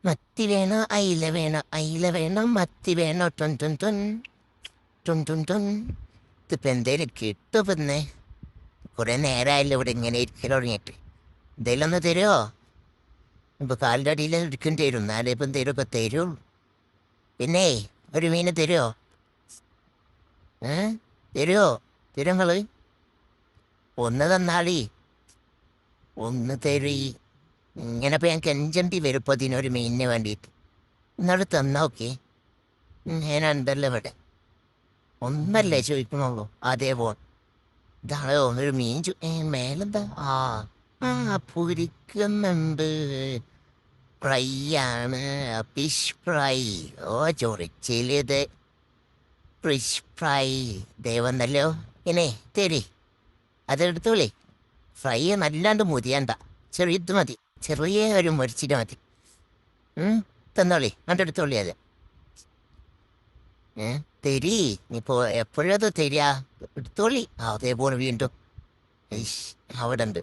മത്തി വേണോ അയില വേണോ അയില വേണോ മത്തി വേണോ ടൊൻ ടൊൻ ടൊൻ ടൊൻ ടൊൻ ടൊൻ. ഇതിപ്പോൾ എന്തേലും കിട്ടുമോ പിന്നെ? കുറേ നേരമായല്ലോ ഇവിടെ ഇങ്ങനെ ഇരിക്കൽ തുടങ്ങിയിട്ട്. എന്തേലും ഒന്ന് തരുമോ? ഇപ്പോൾ കാലിൻ്റെ അടിയിൽ ഇരിക്കേണ്ടി വരും, എന്നാലേ ഇപ്പം എന്തേലുമൊക്കെ തരും. പിന്നെ ഒരു മീന് തരുമോ? തരുമോ? തരുമോ നിങ്ങൾ? ഒന്ന് തന്നാളി, ഒന്ന് തരീ. ഇങ്ങനെ ഇപ്പം ഞാൻ കെഞ്ചണ്ടി വരും ഇപ്പോൾ ഇതിനൊരു മീനിന് വേണ്ടിയിട്ട്. എന്നോട് തന്നോക്കെ, ഞാനുണ്ടല്ലോ ഇവിടെ. ഒന്നല്ലേ ചോദിക്കണുള്ളൂ, അതേപോലെ. ഇതാണ് ഒരു മീൻ മേലെന്താ? ആ ആ പൊരിക്കുന്നുണ്ട്. ഫ്രൈ ആണ്, ഫിഷ് ഫ്രൈ. ഓ ചൊറിച്ചിലിത് ഫിഷ് ഫ്രൈ. ദൈവന്നല്ലോ. ഇനി തരി, അതെടുത്തോളി. ഫ്രൈ നല്ലാണ്ട് മുരിയണ്ട, ചെറിയത് മതി, ചെറിയ ഒരു മുരിച്ചിട്ട് മതി. തന്നോളി, കണ്ടെടുത്തോളി അത്. തരി, ഇനിയിപ്പോ എപ്പോഴത് തരിക? എടുത്തോളി. അതേപോലെ വീണ്ടും അവിടെ ഉണ്ട്.